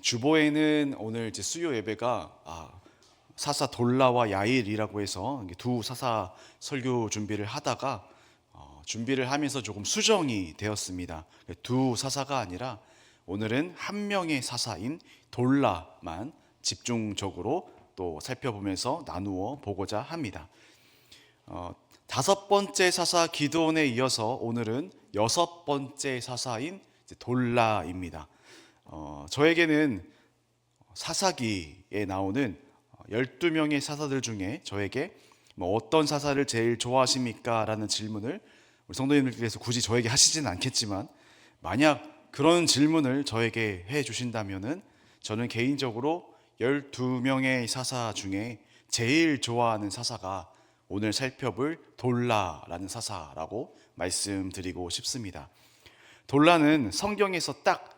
주보에는 오늘 이제 수요 예배가 사사 돌라와 야일이라고 해서 두 사사 설교 준비를 하다가 준비를 하면서 조금 수정이 되었습니다. 두 사사가 아니라 오늘은 한 명의 사사인 돌라만 집중적으로 또 살펴보면서 나누어 보고자 합니다. 다섯 번째 사사 기드온에 이어서 오늘은 여섯 번째 사사인 돌라입니다. 저에게는 사사기에 나오는 12명의 사사들 중에 저에게 어떤 사사를 제일 좋아하십니까? 라는 질문을 우리 성도님들께서 굳이 저에게 하시지는 않겠지만, 만약 그런 질문을 저에게 해 주신다면은 저는 개인적으로 12명의 사사 중에 제일 좋아하는 사사가 오늘 살펴볼 돌라라는 사사라고 말씀드리고 싶습니다. 돌라는 성경에서 딱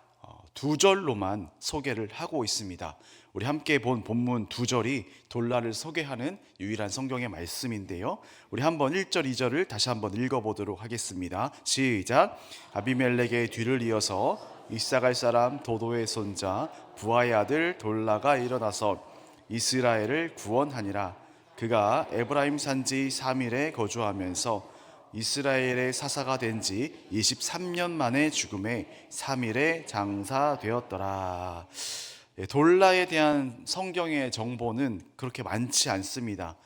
두 절로만 소개를 하고 있습니다. 우리 함께 본 본문 두 절이 돌라를 소개하는 유일한 성경의 말씀인데요, 우리 한번 1절 2절을 다시 한번 읽어보도록 하겠습니다. 시작. 아비멜렉의 뒤를 이어서 이사갈 사람 도도의 손자 부하의 아들 돌라가 일어나서 이스라엘을 구원하니라. 그가 에브라임 산지 3일에 거주하면서 이스라엘의 사사가 된 지 23년 만에 죽음에 3일에 장사되었더라. 돌라에 대한 성경의 정보는 그렇게 많지 않습니다.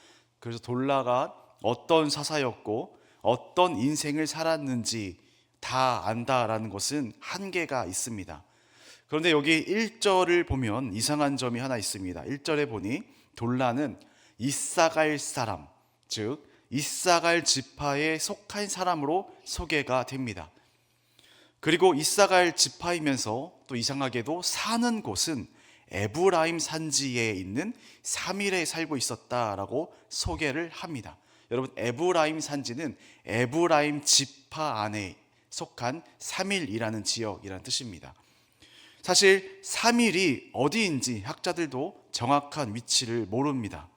그래서 돌라가 어떤 사사였고 어떤 인생을 살았는지 다 안다라는 것은 한계가 있습니다. 그런데 여기 1절을 보면 이상한 점이 하나 있습니다. 1절에 보니 돌라는 이사갈 사람, 즉 이사갈 지파에 속한 사람으로 소개가 됩니다. 그리고 이사갈 지파이면서 또 이상하게도 사는 곳은 에브라임 산지에 있는 3일에 살고 있었다라고 소개를 합니다. 여러분, 에브라임 산지는 에브라임 지파 안에 속한 3일이라는 지역이라는 뜻입니다. 사실 3일이 어디인지 학자들도 정확한 위치를 모릅니다.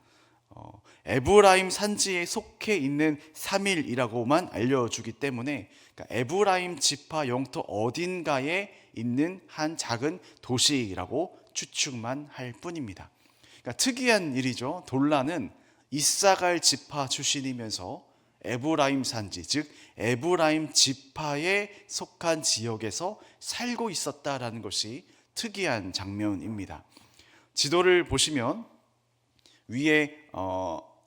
에브라임 산지에 속해 있는 3일이라고만 알려주기 때문에, 그러니까 에브라임 지파 영토 어딘가에 있는 한 작은 도시라고 추측만 할 뿐입니다. 그러니까 특이한 일이죠. 돌라는 이사갈 지파 출신이면서 에브라임 산지, 즉 에브라임 지파에 속한 지역에서 살고 있었다라는 것이 특이한 장면입니다. 지도를 보시면 위에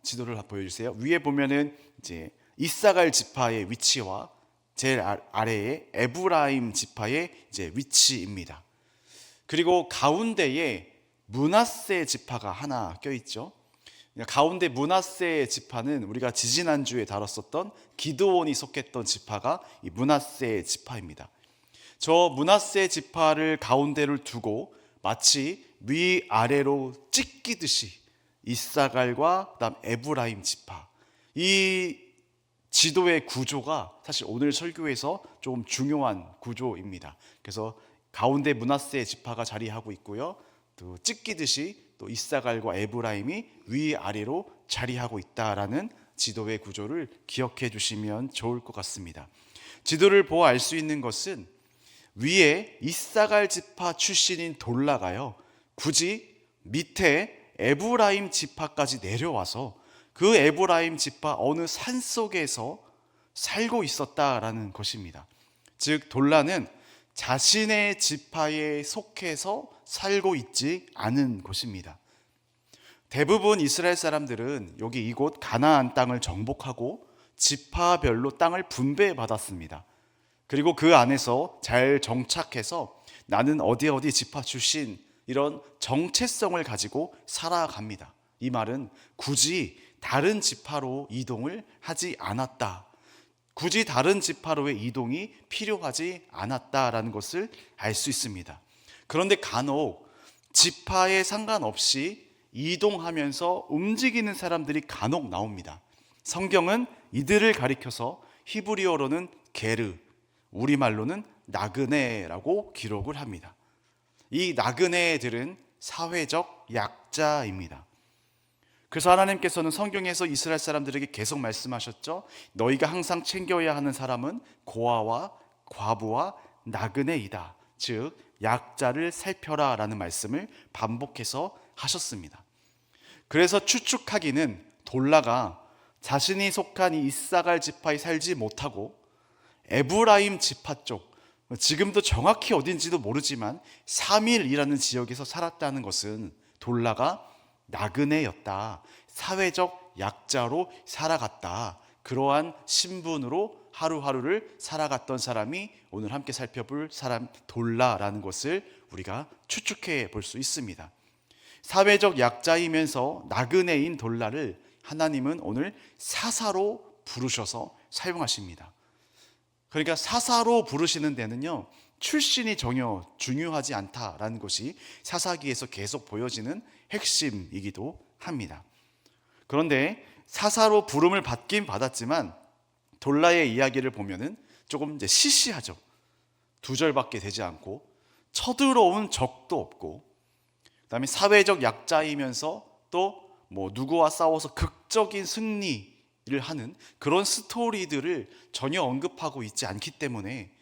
지도를 보여주세요. 위에 보면은 이제 이사갈 지파의 위치와 제일 아래에 에브라임 지파의 이제 위치입니다. 그리고 가운데에 므낫세 지파가 하나 껴있죠. 가운데 므낫세 지파는 우리가 지지난주에 다뤘었던 기드온이 속했던 지파가 이 므낫세 지파입니다. 저 므낫세 지파를 가운데를 두고 마치 위아래로 찢기듯이 이사갈과 그다음 에브라임 지파, 이 지도의 구조가 사실 오늘 설교에서 좀 중요한 구조입니다. 그래서 가운데 므낫세 지파가 자리하고 있고요, 또 찢기듯이 또 이사갈과 에브라임이 위아래로 자리하고 있다라는 지도의 구조를 기억해 주시면 좋을 것 같습니다. 지도를 보아 알 수 있는 것은 위에 이사갈 지파 출신인 돌라가요, 굳이 밑에 에브라임 지파까지 내려와서 그 에브라임 지파 어느 산 속에서 살고 있었다라는 것입니다. 즉 돌라는 자신의 지파에 속해서 살고 있지 않은 것입니다. 대부분 이스라엘 사람들은 여기 이곳 가나안 땅을 정복하고 지파별로 땅을 분배해 받았습니다. 그리고 그 안에서 잘 정착해서 나는 어디 지파 출신, 이런 정체성을 가지고 살아갑니다. 이 말은 굳이 다른 지파로 이동을 하지 않았다, 굳이 다른 지파로의 이동이 필요하지 않았다라는 것을 알 수 있습니다. 그런데 간혹 지파에 상관없이 이동하면서 움직이는 사람들이 간혹 나옵니다. 성경은 이들을 가리켜서 히브리어로는 게르, 우리말로는 나그네라고 기록을 합니다. 이 나그네들은 사회적 약자입니다. 그래서 하나님께서는 성경에서 이스라엘 사람들에게 계속 말씀하셨죠. 너희가 항상 챙겨야 하는 사람은 고아와 과부와 나그네이다. 즉 약자를 살펴라 라는 말씀을 반복해서 하셨습니다. 그래서 추측하기는 돌라가 자신이 속한 이 이사갈 지파에 살지 못하고 에브라임 지파 쪽, 지금도 정확히 어딘지도 모르지만 3일이라는 지역에서 살았다는 것은 돌라가 나그네였다, 사회적 약자로 살아갔다, 그러한 신분으로 하루하루를 살아갔던 사람이 오늘 함께 살펴볼 사람 돌라라는 것을 우리가 추측해 볼 수 있습니다. 사회적 약자이면서 나그네인 돌라를 하나님은 오늘 사사로 부르셔서 사용하십니다. 그러니까 사사로 부르시는 데는요, 출신이 전혀 중요하지 않다라는 것이 사사기에서 계속 보여지는 핵심이기도 합니다. 그런데 사사로 부름을 받긴 받았지만 돌라의 이야기를 보면은 조금 이제 시시하죠. 2절밖에 되지 않고 쳐들어온 적도 없고, 그다음에 사회적 약자이면서 또 누구와 싸워서 극적인 승리를 하는 그런 스토리들을 전혀 언급하고 있지 않기 때문에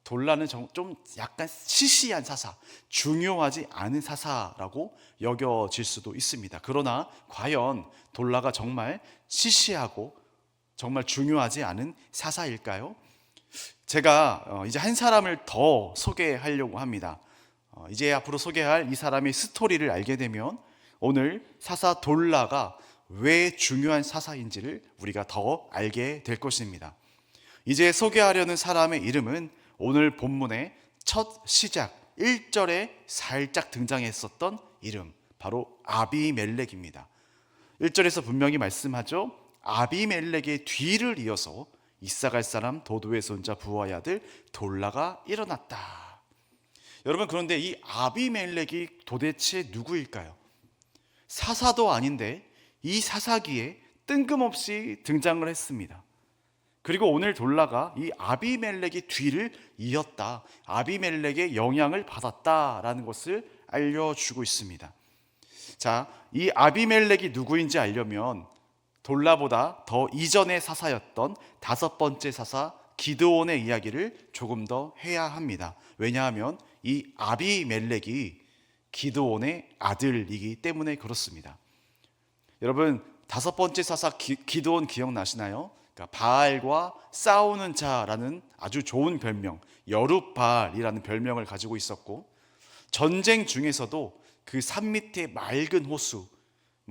돌라는 좀 약간 시시한 사사, 중요하지 않은 사사라고 여겨질 수도 있습니다. 그러나 과연 돌라가 정말 시시하고 정말 중요하지 않은 사사일까요? 제가 이제 한 사람을 더 소개하려고 합니다. 이제 앞으로 소개할 이 사람의 스토리를 알게 되면 오늘 사사 돌라가 왜 중요한 사사인지를 우리가 더 알게 될 것입니다. 이제 소개하려는 사람의 이름은 오늘 본문의 첫 시작 1절에 살짝 등장했었던 이름, 바로 아비멜렉입니다. 1절에서 분명히 말씀하죠. 아비멜렉의 뒤를 이어서 이사갈 사람 도도의 손자 부하의 아들 돌라가 일어났다. 여러분, 그런데 이 아비멜렉이 도대체 누구일까요? 사사도 아닌데 이 사사기에 뜬금없이 등장을 했습니다. 그리고 오늘 돌라가 이 아비멜렉의 뒤를 이었다, 아비멜렉의 영향을 받았다라는 것을 알려주고 있습니다. 자, 이 아비멜렉이 누구인지 알려면 돌라보다 더 이전의 사사였던 5번째 사사 기드온의 이야기를 조금 더 해야 합니다. 왜냐하면 이 아비멜렉이 기드온의 아들이기 때문에 그렇습니다. 여러분, 5번째 사사 기드온 기억나시나요? 그러니까 바알과 싸우는 자라는 아주 좋은 별명, 여룻바알이라는 별명을 가지고 있었고, 전쟁 중에서도 그 산 밑에 맑은 호수,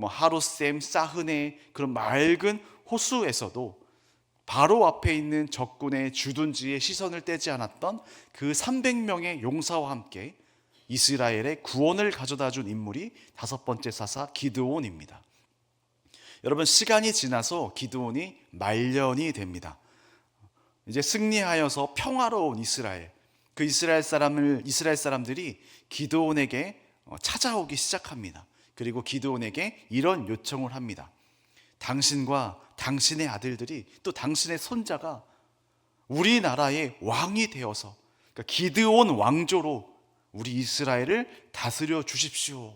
하루샘, 사흐네, 그런 맑은 호수에서도 바로 앞에 있는 적군의 주둔지에 시선을 떼지 않았던 그 300명의 용사와 함께 이스라엘의 구원을 가져다 준 인물이 5번째 사사 기드온입니다. 여러분, 시간이 지나서 기드온이 말년이 됩니다. 이제 승리하여서 평화로운 이스라엘, 그 이스라엘 사람들이 기드온에게 찾아오기 시작합니다. 그리고 기드온에게 이런 요청을 합니다. 당신과 당신의 아들들이, 또 당신의 손자가 우리나라의 왕이 되어서, 그러니까 기드온 왕조로 우리 이스라엘을 다스려 주십시오.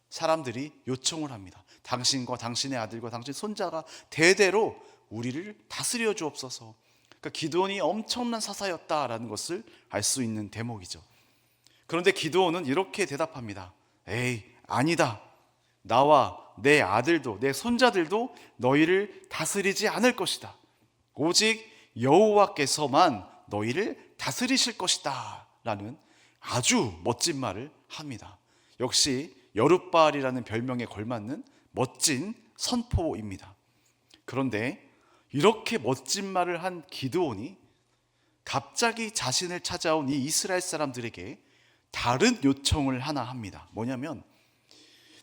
사람들이 요청을 합니다. 당신과 당신의 아들과 당신 손자가 대대로 우리를 다스려 주옵소서. 그러니까 기드온이 엄청난 사사였다라는 것을 알 수 있는 대목이죠. 그런데 기드온은 이렇게 대답합니다. 에이, 아니다. 나와 내 아들도 내 손자들도 너희를 다스리지 않을 것이다. 오직 여호와께서만 너희를 다스리실 것이다 라는 아주 멋진 말을 합니다. 역시 여룻바알이라는 별명에 걸맞는 멋진 선포입니다. 그런데 이렇게 멋진 말을 한 기드온이 갑자기 자신을 찾아온 이 이스라엘 사람들에게 다른 요청을 하나 합니다. 뭐냐면,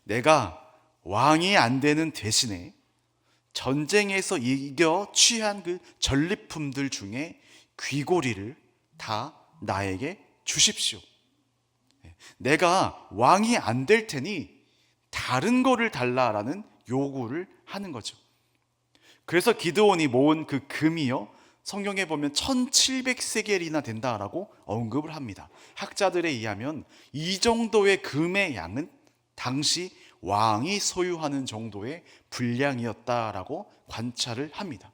내가 왕이 안 되는 대신에 전쟁에서 이겨 취한 그 전리품들 중에 귀고리를 다 나에게 주십시오. 내가 왕이 안 될 테니 다른 거를 달라라는 요구를 하는 거죠. 그래서 기드온이 모은 그 금이요, 성경에 보면 1700세겔이나 된다라고 언급을 합니다. 학자들에 의하면 이 정도의 금의 양은 당시 왕이 소유하는 정도의 분량이었다라고 관찰을 합니다.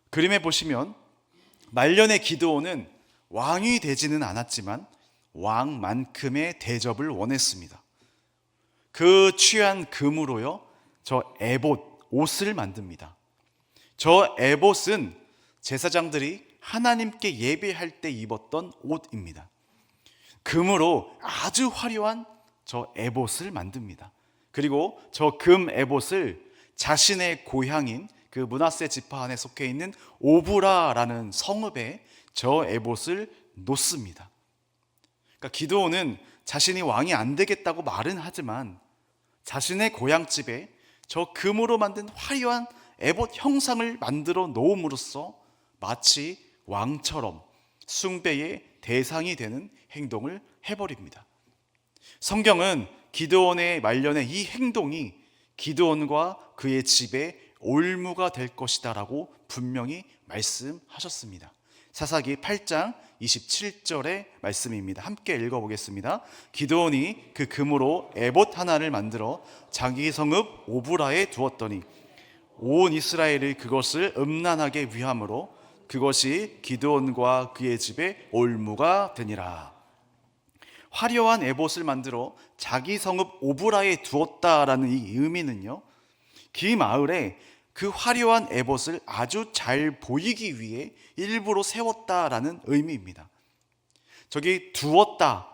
그림에 보시면 말년의 기드온은 왕이 되지는 않았지만 왕만큼의 대접을 원했습니다. 그 취한 금으로요, 저 에봇, 옷을 만듭니다. 저 에봇은 제사장들이 하나님께 예배할 때 입었던 옷입니다. 금으로 아주 화려한 저 에봇을 만듭니다. 그리고 저 금 에봇을 자신의 고향인 그 므낫세 지파 안에 속해 있는 오브라라는 성읍에 저 에봇을 놓습니다. 그러니까 기드온은 자신이 왕이 안 되겠다고 말은 하지만 자신의 고향집에 저 금으로 만든 화려한 에봇 형상을 만들어 놓음으로써 마치 왕처럼 숭배의 대상이 되는 행동을 해버립니다. 성경은 기드온의 말년의 이 행동이 기드온과 그의 집에 올무가 될 것이다 라고 분명히 말씀하셨습니다. 사사기 8장 27절의 말씀입니다. 함께 읽어보겠습니다. 기드온이 그 금으로 에봇 하나를 만들어 자기 성읍 오브라에 두었더니 온 이스라엘이 그것을 음란하게 위함으로 그것이 기드온과 그의 집에 올무가 되니라. 화려한 에봇을 만들어 자기 성읍 오브라에 두었다라는 이 의미는요, 그 마을에 그 화려한 에봇을 아주 잘 보이기 위해 일부러 세웠다라는 의미입니다. 저기 두었다,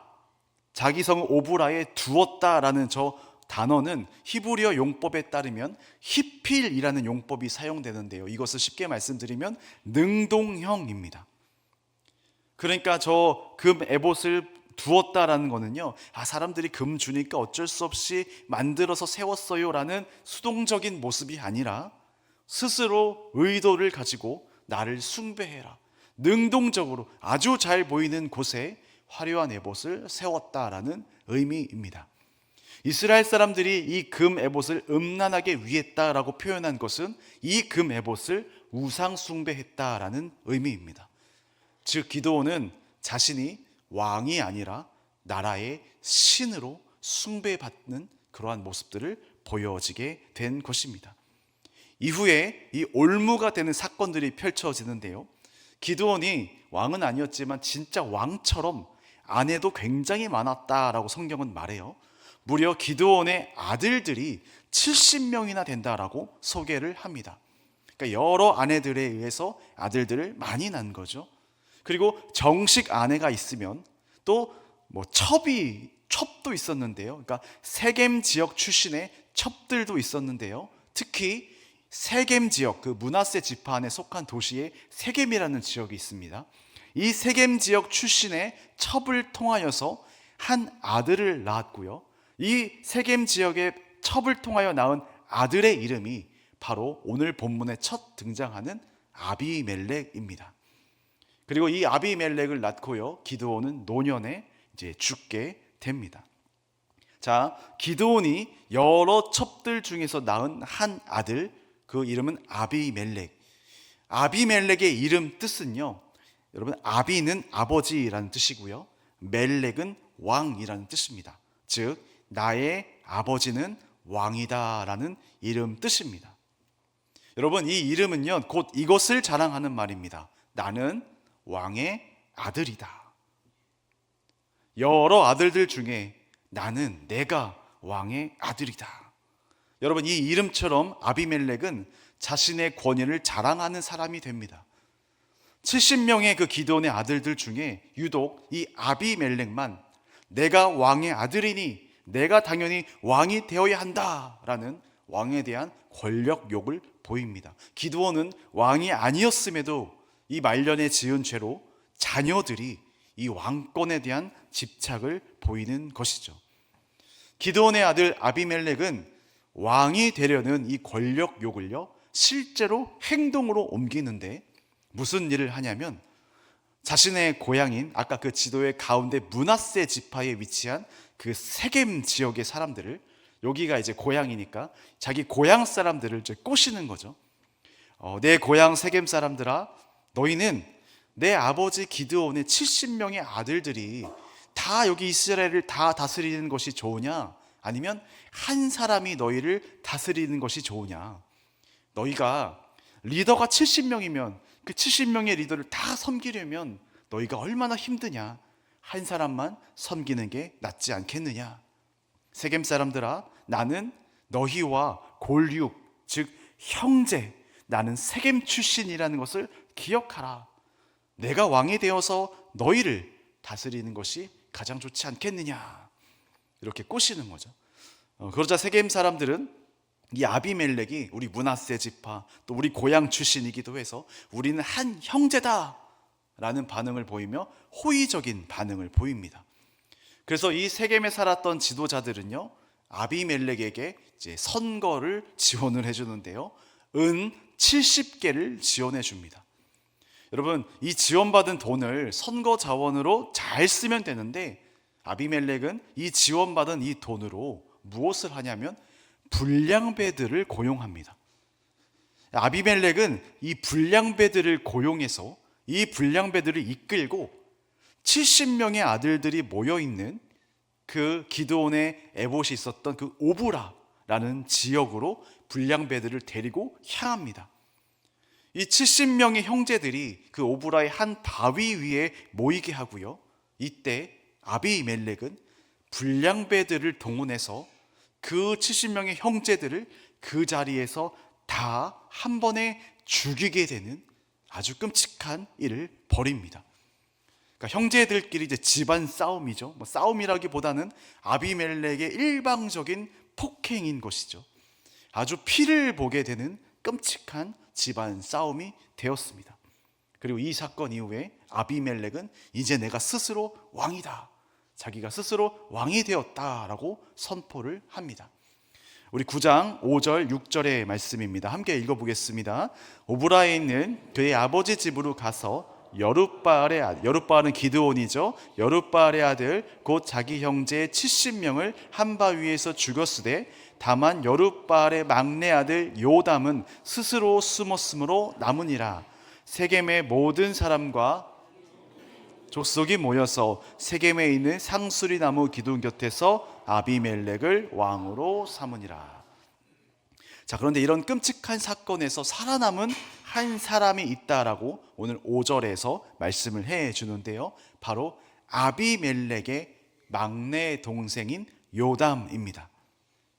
자기 성읍 오브라에 두었다라는 저 단어는 히브리어 용법에 따르면 히필이라는 용법이 사용되는데요, 이것을 쉽게 말씀드리면 능동형입니다. 그러니까 저 금 에봇을 두었다라는 거는요, 사람들이 금 주니까 어쩔 수 없이 만들어서 세웠어요 라는 수동적인 모습이 아니라 스스로 의도를 가지고 나를 숭배해라, 능동적으로 아주 잘 보이는 곳에 화려한 에봇을 세웠다라는 의미입니다. 이스라엘 사람들이 이 금 에봇을 음란하게 위했다라고 표현한 것은 이 금 에봇을 우상 숭배했다라는 의미입니다. 즉 기드온은 자신이 왕이 아니라 나라의 신으로 숭배받는 그러한 모습들을 보여지게 된 것입니다. 이후에 이 올무가 되는 사건들이 펼쳐지는데요, 기드온이 왕은 아니었지만 진짜 왕처럼 아내도 굉장히 많았다라고 성경은 말해요. 무려 기드온의 아들들이 70명이나 된다라고 소개를 합니다. 그러니까 여러 아내들에 의해서 아들들을 많이 낳은 거죠. 그리고 정식 아내가 있으면 또 첩도 있었는데요. 그러니까 세겜 지역 출신의 첩들도 있었는데요. 특히 세겜 지역, 그 므낫세 지파 안에 속한 도시에 세겜이라는 지역이 있습니다. 이 세겜 지역 출신의 첩을 통하여서 한 아들을 낳았고요. 이 세겜 지역의 첩을 통하여 낳은 아들의 이름이 바로 오늘 본문에 첫 등장하는 아비멜렉입니다. 그리고 이 아비멜렉을 낳고요, 기드온은 노년에 이제 죽게 됩니다. 자, 기드온이 여러 첩들 중에서 낳은 한 아들, 그 이름은 아비멜렉. 아비멜렉의 이름 뜻은요, 여러분, 아비는 아버지라는 뜻이고요, 멜렉은 왕이라는 뜻입니다. 즉 나의 아버지는 왕이다라는 이름 뜻입니다. 여러분, 이 이름은요 곧 이것을 자랑하는 말입니다. 나는 왕의 아들이다. 여러 아들들 중에 내가 왕의 아들이다. 여러분, 이 이름처럼 아비멜렉은 자신의 권위를 자랑하는 사람이 됩니다. 70명의 그 기드온의 아들들 중에 유독 이 아비멜렉만 내가 왕의 아들이니 내가 당연히 왕이 되어야 한다라는 왕에 대한 권력욕을 보입니다. 기드온은 왕이 아니었음에도 이 말년에 지은 죄로 자녀들이 이 왕권에 대한 집착을 보이는 것이죠. 기드온의 아들 아비멜렉은 왕이 되려는 이 권력욕을요 실제로 행동으로 옮기는데 무슨 일을 하냐면, 자신의 고향인 아까 그 지도의 가운데 므낫세 지파에 위치한 그 세겜 지역의 사람들을, 여기가 이제 고향이니까 자기 고향 사람들을 이제 꼬시는 거죠. 내 고향 세겜 사람들아, 너희는 내 아버지 기드온의 70명의 아들들이 다 여기 이스라엘을 다 다스리는 것이 좋으냐, 아니면 한 사람이 너희를 다스리는 것이 좋으냐. 너희가 리더가 70명이면 그 70명의 리더를 다 섬기려면 너희가 얼마나 힘드냐. 한 사람만 섬기는 게 낫지 않겠느냐. 세겜 사람들아, 나는 너희와 골육, 즉 형제, 나는 세겜 출신이라는 것을 기억하라. 내가 왕이 되어서 너희를 다스리는 것이 가장 좋지 않겠느냐. 이렇게 꼬시는 거죠. 그러자 세겜 사람들은 이 아비멜렉이 우리 므낫세 지파, 또 우리 고향 출신이기도 해서 우리는 한 형제다 라는 반응을 보이며 호의적인 반응을 보입니다. 그래서 이 세겜에 살았던 지도자들은요, 아비멜렉에게 이제 선거를 지원을 해주는데요, 은 70개를 지원해 줍니다. 여러분, 이 지원받은 돈을 선거 자원으로 잘 쓰면 되는데, 아비멜렉은 이 지원받은 이 돈으로 무엇을 하냐면 불량배들을 고용합니다. 아비멜렉은 이 불량배들을 고용해서 이 불량배들을 이끌고 70명의 아들들이 모여있는 그 기드온의 에봇이 있었던 그 오브라라는 지역으로 불량배들을 데리고 향합니다. 이 70명의 형제들이 그 오브라의 한 바위 위에 모이게 하고요, 이때 아비멜렉은 불량배들을 동원해서 그 70명의 형제들을 그 자리에서 다 한 번에 죽이게 되는 아주 끔찍한 일을 벌입니다. 그러니까 형제들끼리 이제 집안 싸움이죠. 싸움이라기보다는 아비멜렉의 일방적인 폭행인 것이죠. 아주 피를 보게 되는 끔찍한 집안 싸움이 되었습니다. 그리고 이 사건 이후에 아비멜렉은 이제 내가 스스로 왕이다, 자기가 스스로 왕이 되었다라고 선포를 합니다. 우리 9장 5절 6절의 말씀입니다. 함께 읽어보겠습니다. 오브라에 있는 그의 아버지 집으로 가서 여룻바알의 아들, 여룻바알은 기드온이죠. 여룻바알의 아들 곧 자기 형제 70명을 한 바위에서 죽였으되 다만 여룻바알의 막내 아들 요담은 스스로 숨었으므로 남으니라. 세겜의 모든 사람과 족속이 모여서 세겜에 있는 상수리 나무 기둥 곁에서 아비멜렉을 왕으로 삼으니라. 자, 그런데 이런 끔찍한 사건에서 살아남은 한 사람이 있다라고 오늘 5절에서 말씀을 해 주는데요, 바로 아비멜렉의 막내 동생인 요담입니다.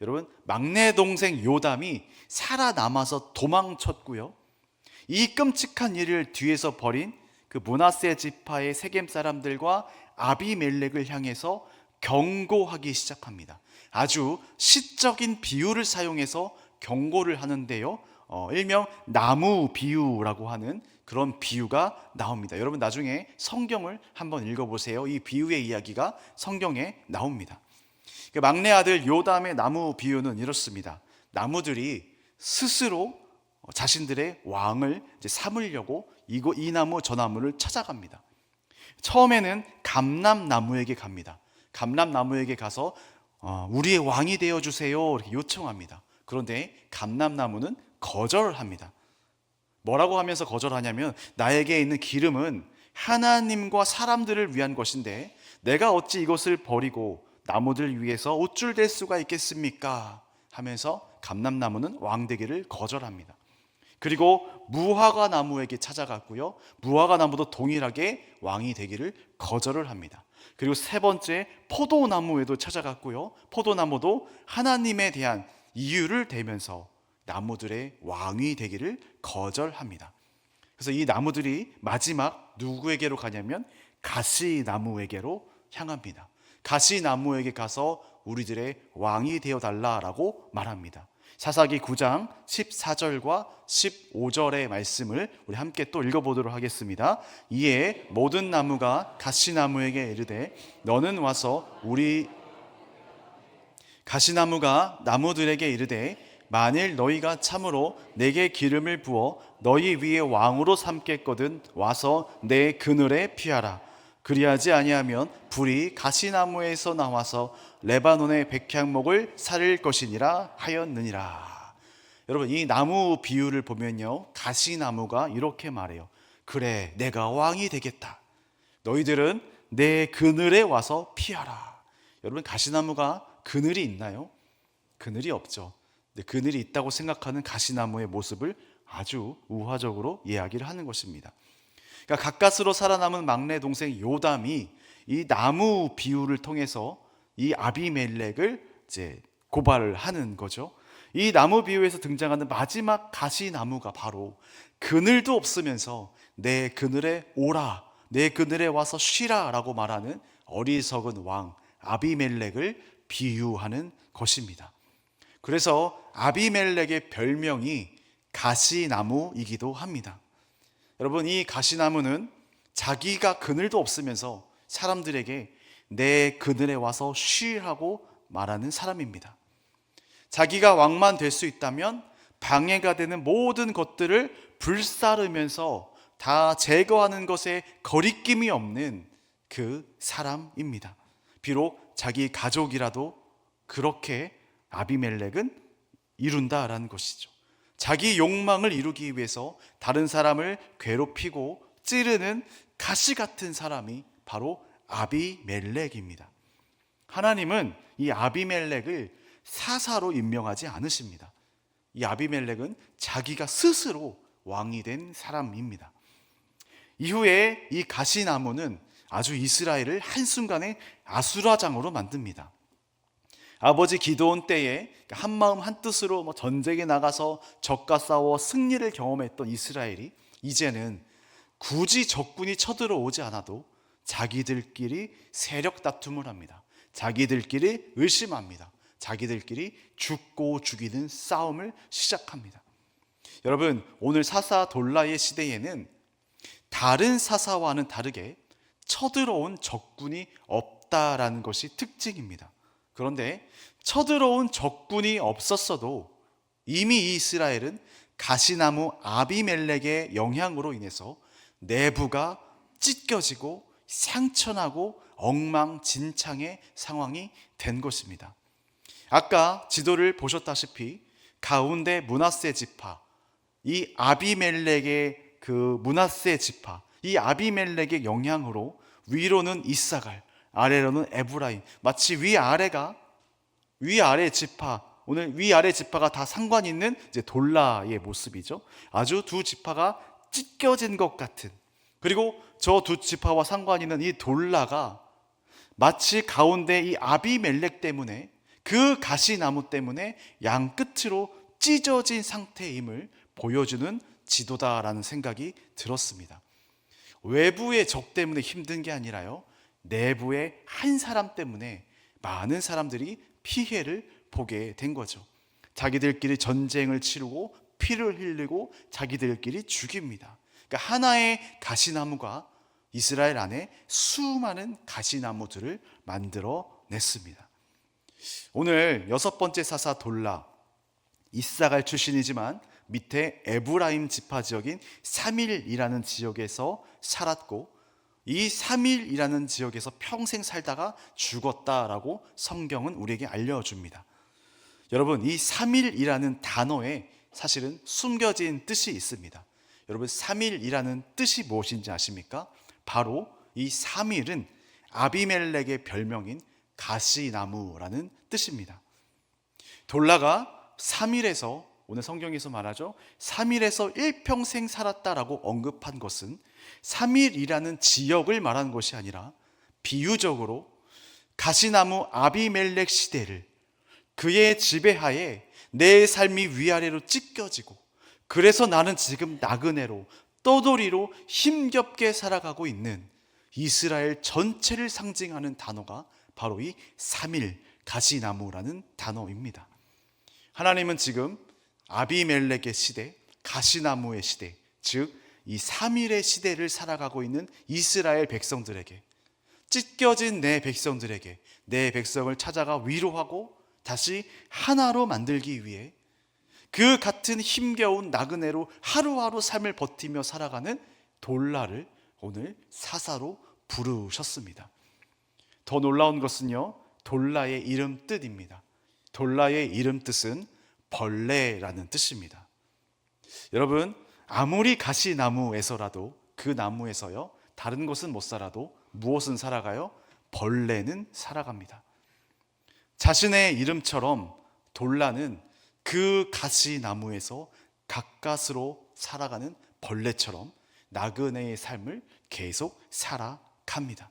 여러분, 막내 동생 요담이 살아남아서 도망쳤고요, 이 끔찍한 일을 뒤에서 벌인 그 므낫세 지파의 세겜 사람들과 아비멜렉을 향해서 경고하기 시작합니다. 아주 시적인 비유를 사용해서 경고를 하는데요, 일명 나무 비유라고 하는 그런 비유가 나옵니다. 여러분, 나중에 성경을 한번 읽어보세요. 이 비유의 이야기가 성경에 나옵니다. 그 막내 아들 요담의 나무 비유는 이렇습니다. 나무들이 스스로 자신들의 왕을 이제 삼으려고 이 나무 저 나무를 찾아갑니다. 처음에는 감람나무에게 갑니다. 감람나무에게 가서 우리의 왕이 되어주세요 이렇게 요청합니다. 그런데 감람나무는 거절을 합니다. 뭐라고 하면서 거절하냐면, 나에게 있는 기름은 하나님과 사람들을 위한 것인데 내가 어찌 이것을 버리고 나무들 위해서 옷줄 댈 수가 있겠습니까? 하면서 감람나무는 왕 되기를 거절합니다. 그리고 무화과 나무에게 찾아갔고요, 무화과 나무도 동일하게 왕이 되기를 거절을 합니다. 그리고 세 번째 포도나무에도 찾아갔고요, 포도나무도 하나님에 대한 이유를 대면서 나무들의 왕이 되기를 거절합니다. 그래서 이 나무들이 마지막 누구에게로 가냐면 가시나무에게로 향합니다. 가시나무에게 가서 우리들의 왕이 되어달라라고 말합니다. 사사기 9장 14절과 15절의 말씀을 우리 함께 또 읽어보도록 하겠습니다. 이에 모든 나무가 가시나무에게 이르되 너는 와서 우리 가시나무가 나무들에게 이르되 만일 너희가 참으로 내게 기름을 부어 너희 위에 왕으로 삼겠거든 와서 내 그늘에 피하라. 그리하지 아니하면 불이 가시나무에서 나와서 레바논의 백향목을 살릴 것이니라 하였느니라. 여러분, 이 나무 비유를 보면요, 가시나무가 이렇게 말해요. 그래, 내가 왕이 되겠다. 너희들은 내 그늘에 와서 피하라. 여러분, 가시나무가 그늘이 있나요? 그늘이 없죠. 근데 그늘이 있다고 생각하는 가시나무의 모습을 아주 우화적으로 이야기를 하는 것입니다. 그러니까 가까스로 살아남은 막내 동생 요담이 이 나무 비유를 통해서 이 아비멜렉을 이제 고발을 하는 거죠. 이 나무 비유에서 등장하는 마지막 가시나무가 바로 그늘도 없으면서 내 그늘에 오라, 내 그늘에 와서 쉬라 라고 말하는 어리석은 왕 아비멜렉을 비유하는 것입니다. 그래서 아비멜렉의 별명이 가시나무이기도 합니다. 여러분, 이 가시나무는 자기가 그늘도 없으면서 사람들에게 내 그늘에 와서 쉬라고 말하는 사람입니다. 자기가 왕만 될 수 있다면 방해가 되는 모든 것들을 불사르면서 다 제거하는 것에 거리낌이 없는 그 사람입니다. 비록 자기 가족이라도 그렇게 아비멜렉은 이룬다라는 것이죠. 자기 욕망을 이루기 위해서 다른 사람을 괴롭히고 찌르는 가시 같은 사람이 바로 아비멜렉입니다. 하나님은 이 아비멜렉을 사사로 임명하지 않으십니다. 이 아비멜렉은 자기가 스스로 왕이 된 사람입니다. 이후에 이 가시나무는 아주 이스라엘을 한순간에 아수라장으로 만듭니다. 아버지 기드온 때에 한마음 한뜻으로 전쟁에 나가서 적과 싸워 승리를 경험했던 이스라엘이 이제는 굳이 적군이 쳐들어오지 않아도 자기들끼리 세력 다툼을 합니다. 자기들끼리 의심합니다. 자기들끼리 죽고 죽이는 싸움을 시작합니다. 여러분, 오늘 사사 돌라의 시대에는 다른 사사와는 다르게 쳐들어온 적군이 없다라는 것이 특징입니다. 그런데 쳐들어온 적군이 없었어도 이미 이 이스라엘은 가시나무 아비멜렉의 영향으로 인해서 내부가 찢겨지고 상처나고 엉망진창의 상황이 된 것입니다. 아까 지도를 보셨다시피 가운데 므낫세 지파, 이 아비멜렉의 그 므낫세 지파, 이 아비멜렉의 영향으로 위로는 이사갈, 아래로는 에브라임, 마치 위아래 지파, 오늘 위아래 지파가 다 상관 있는 이제 돌라의 모습이죠. 아주 두 지파가 찢겨진 것 같은, 그리고 저 두 지파와 상관 있는 이 돌라가 마치 가운데 이 아비멜렉 때문에, 그 가시나무 때문에 양 끝으로 찢어진 상태임을 보여주는 지도다라는 생각이 들었습니다. 외부의 적 때문에 힘든 게 아니라요, 내부의 한 사람 때문에 많은 사람들이 피해를 보게 된 거죠. 자기들끼리 전쟁을 치르고 피를 흘리고 자기들끼리 죽입니다. 그러니까 하나의 가시나무가 이스라엘 안에 수많은 가시나무들을 만들어 냈습니다. 오늘 여섯 번째 사사 돌라, 이사갈 출신이지만 밑에 에브라임 지파 지역인 사밀이라는 지역에서 살았고, 이 사밀이라는 지역에서 평생 살다가 죽었다라고 성경은 우리에게 알려줍니다. 여러분, 이 사밀이라는 단어에 사실은 숨겨진 뜻이 있습니다. 여러분, 사밀이라는 뜻이 무엇인지 아십니까? 바로 이 사밀은 아비멜렉의 별명인 가시나무라는 뜻입니다. 돌라가 사밀에서, 오늘 성경에서 말하죠, 사밀에서 일평생 살았다라고 언급한 것은 사밀이라는 지역을 말하는 것이 아니라 비유적으로 가시나무 아비멜렉 시대를, 그의 지배하에 내 삶이 위아래로 찢겨지고, 그래서 나는 지금 나그네로 떠돌이로 힘겹게 살아가고 있는 이스라엘 전체를 상징하는 단어가 바로 이 사밀, 가시나무라는 단어입니다. 하나님은 지금 아비멜렉의 시대, 가시나무의 시대, 즉 이 사밀의 시대를 살아가고 있는 이스라엘 백성들에게, 찢겨진 내 백성들에게 내 백성을 찾아가 위로하고 다시 하나로 만들기 위해 그 같은 힘겨운 나그네로 하루하루 삶을 버티며 살아가는 돌라를 오늘 사사로 부르셨습니다. 더 놀라운 것은요, 돌라의 이름 뜻입니다. 돌라의 이름 뜻은 벌레라는 뜻입니다. 여러분, 아무리 가시나무에서라도, 그 나무에서요, 다른 것은 못 살아도 무엇은 살아가요? 벌레는 살아갑니다. 자신의 이름처럼 돌라는 그 가시나무에서 가까스로 살아가는 벌레처럼 나그네의 삶을 계속 살아갑니다.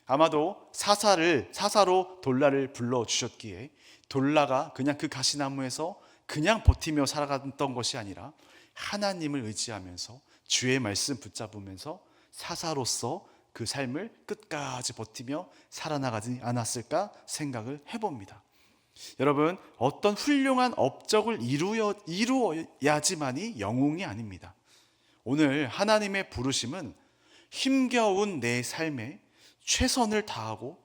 아마도 사사로 돌라를 불러주셨기에 돌라가 그냥 그 가시나무에서 그냥 버티며 살아갔던 것이 아니라 하나님을 의지하면서 주의 말씀 붙잡으면서 사사로서 그 삶을 끝까지 버티며 살아나가지 않았을까 생각을 해봅니다. 여러분, 어떤 훌륭한 업적을 이루어야지만이 영웅이 아닙니다. 오늘 하나님의 부르심은 힘겨운 내 삶에 최선을 다하고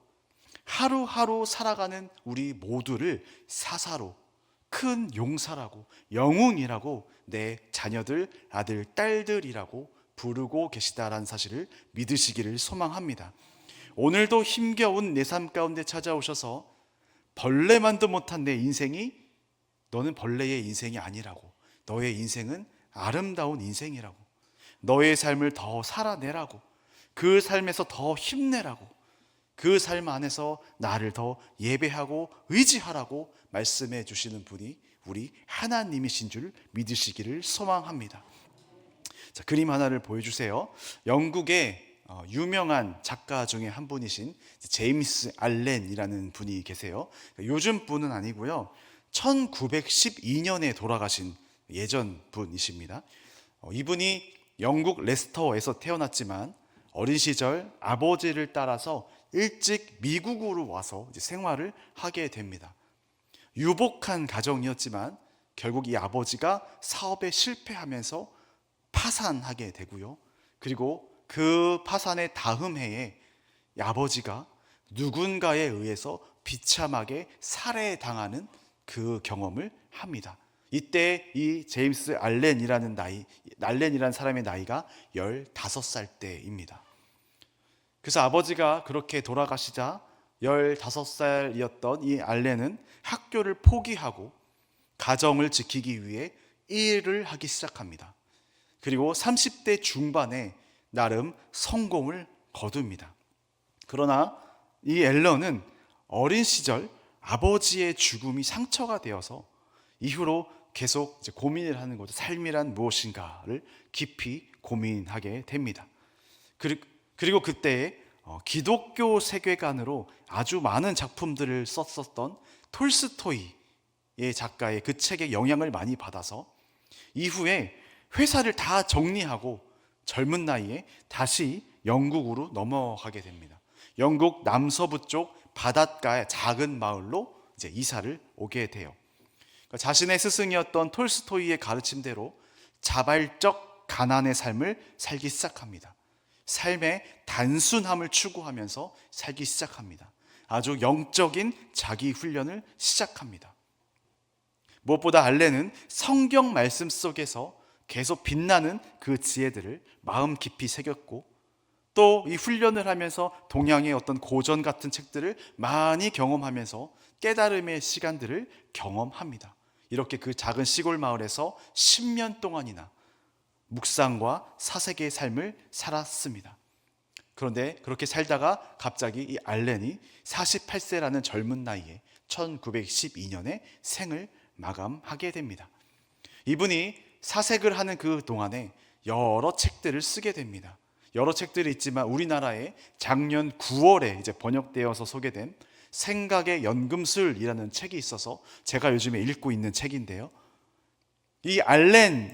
하루하루 살아가는 우리 모두를 사사로, 큰 용사라고, 영웅이라고, 내 자녀들, 아들, 딸들이라고 부르고 계시다라는 사실을 믿으시기를 소망합니다. 오늘도 힘겨운 내 삶 가운데 찾아오셔서 벌레만도 못한 내 인생이 너는 벌레의 인생이 아니라고, 너의 인생은 아름다운 인생이라고, 너의 삶을 더 살아내라고, 그 삶에서 더 힘내라고, 그 삶 안에서 나를 더 예배하고 의지하라고 말씀해 주시는 분이 우리 하나님이신 줄 믿으시기를 소망합니다. 자, 그림 하나를 보여주세요. 영국의 유명한 작가 중에 한 분이신 제임스 알렌이라는 분이 계세요. 요즘 분은 아니고요, 1912년에 돌아가신 예전 분이십니다. 이분이 영국 레스터에서 태어났지만 어린 시절 아버지를 따라서 일찍 미국으로 와서 이제 생활을 하게 됩니다. 유복한 가정이었지만 결국 이 아버지가 사업에 실패하면서 파산하게 되고요. 그리고 그 파산의 다음 해에 이 아버지가 누군가에 의해서 비참하게 살해당하는 그 경험을 합니다. 이때 이 제임스 알렌이라는 사람의 나이가 15살 때입니다. 그래서 아버지가 그렇게 돌아가시자 15살이었던 이 알렌은 학교를 포기하고 가정을 지키기 위해 일을 하기 시작합니다. 그리고 30대 중반에 나름 성공을 거둡니다. 그러나 이 앨런은 어린 시절 아버지의 죽음이 상처가 되어서 이후로 계속 이제 고민을 하는 거죠. 삶이란 무엇인가를 깊이 고민하게 됩니다. 그리고 그때 기독교 세계관으로 아주 많은 작품들을 썼었던 톨스토이의 작가의 그 책의 영향을 많이 받아서 이후에 회사를 다 정리하고 젊은 나이에 다시 영국으로 넘어가게 됩니다. 영국 남서부 쪽 바닷가의 작은 마을로 이제 이사를 오게 돼요. 자신의 스승이었던 톨스토이의 가르침대로 자발적 가난의 삶을 살기 시작합니다. 삶의 단순함을 추구하면서 살기 시작합니다. 아주 영적인 자기 훈련을 시작합니다. 무엇보다 알렌은 성경 말씀 속에서 계속 빛나는 그 지혜들을 마음 깊이 새겼고, 또 이 훈련을 하면서 동양의 어떤 고전 같은 책들을 많이 경험하면서 깨달음의 시간들을 경험합니다. 이렇게 그 작은 시골 마을에서 10년 동안이나 묵상과 사색의 삶을 살았습니다. 그런데 그렇게 살다가 갑자기 이 알렌이 48세라는 젊은 나이에 1912년에 생을 마감하게 됩니다. 이분이 사색을 하는 그 동안에 여러 책들을 쓰게 됩니다. 여러 책들이 있지만 우리나라에 작년 9월에 이제 번역되어서 소개된 생각의 연금술이라는 책이 있어서 제가 요즘에 읽고 있는 책인데요. 이 알렌의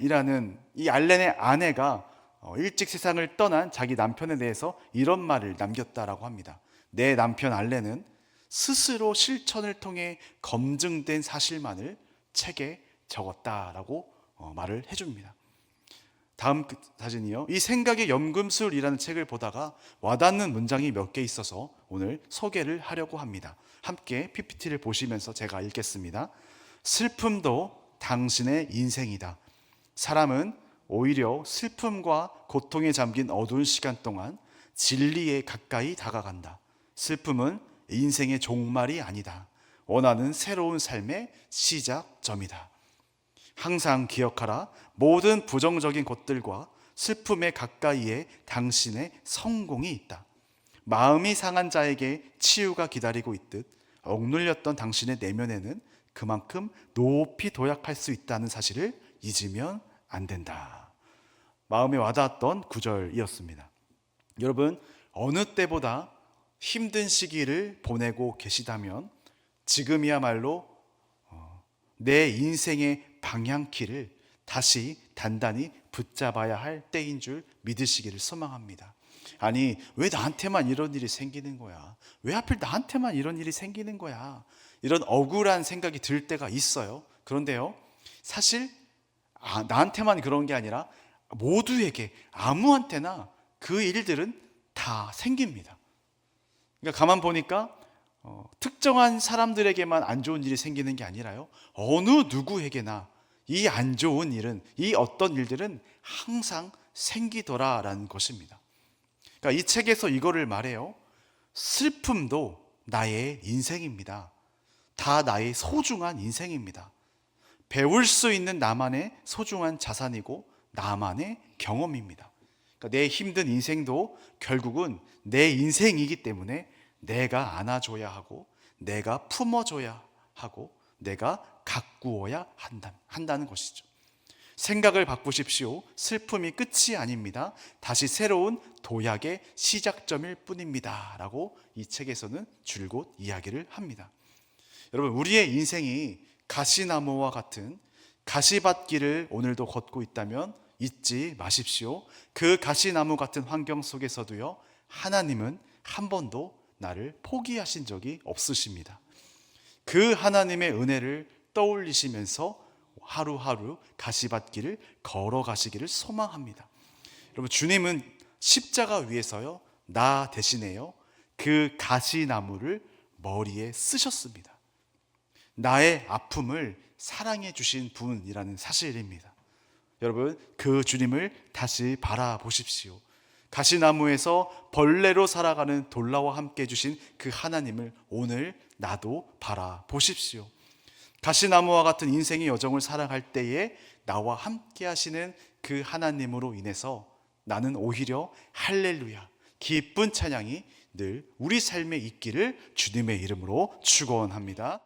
아내가 일찍 세상을 떠난 자기 남편에 대해서 이런 말을 남겼다라고 합니다. 내 남편 알렌은 스스로 실천을 통해 검증된 사실만을 책에 적었다라고 말을 해줍니다. 다음 사진이요. 이 생각의 연금술이라는 책을 보다가 와닿는 문장이 몇 개 있어서 오늘 소개를 하려고 합니다. 함께 PPT를 보시면서 제가 읽겠습니다. 슬픔도 당신의 인생이다. 사람은 오히려 슬픔과 고통에 잠긴 어두운 시간 동안 진리에 가까이 다가간다. 슬픔은 인생의 종말이 아니다. 원하는 새로운 삶의 시작점이다. 항상 기억하라. 모든 부정적인 것들과 슬픔의 가까이에 당신의 성공이 있다. 마음이 상한 자에게 치유가 기다리고 있듯 억눌렸던 당신의 내면에는 그만큼 높이 도약할 수 있다는 사실을 잊으면 안 된다. 마음에 와닿았던 구절이었습니다. 여러분, 어느 때보다 힘든 시기를 보내고 계시다면 지금이야말로 내 인생의 방향키를 다시 단단히 붙잡아야 할 때인 줄 믿으시기를 소망합니다. 아니, 왜 나한테만 이런 일이 생기는 거야? 왜 하필 나한테만 이런 일이 생기는 거야? 이런 억울한 생각이 들 때가 있어요. 그런데요, 사실 나한테만 그런 게 아니라 모두에게, 아무한테나 그 일들은 다 생깁니다. 그러니까 가만 보니까 특정한 사람들에게만 안 좋은 일이 생기는 게 아니라요, 어느 누구에게나 이 안 좋은 일은, 이 어떤 일들은 항상 생기더라라는 것입니다. 그러니까 이 책에서 이거를 말해요. 슬픔도 나의 인생입니다. 다 나의 소중한 인생입니다. 배울 수 있는 나만의 소중한 자산이고 나만의 경험입니다. 그러니까 내 힘든 인생도 결국은 내 인생이기 때문에 내가 안아줘야 하고, 내가 품어줘야 하고, 내가 가꾸어야 한다는 것이죠. 생각을 바꾸십시오. 슬픔이 끝이 아닙니다. 다시 새로운 도약의 시작점일 뿐입니다. 라고 이 책에서는 줄곧 이야기를 합니다. 여러분, 우리의 인생이 가시나무와 같은 가시밭길을 오늘도 걷고 있다면 잊지 마십시오. 그 가시나무 같은 환경 속에서도요, 하나님은 한 번도 나를 포기하신 적이 없으십니다. 그 하나님의 은혜를 떠올리시면서 하루하루 가시밭길을 걸어가시기를 소망합니다. 여러분, 주님은 십자가 위에서요, 나 대신에요, 그 가시나무를 머리에 쓰셨습니다. 나의 아픔을 사랑해 주신 분이라는 사실입니다. 여러분, 그 주님을 다시 바라보십시오. 가시나무에서 벌레로 살아가는 돌라와 함께 해주신 그 하나님을 오늘 나도 바라보십시오. 가시나무와 같은 인생의 여정을 살아갈 때에 나와 함께 하시는 그 하나님으로 인해서 나는 오히려 할렐루야, 기쁜 찬양이 늘 우리 삶에 있기를 주님의 이름으로 축원합니다.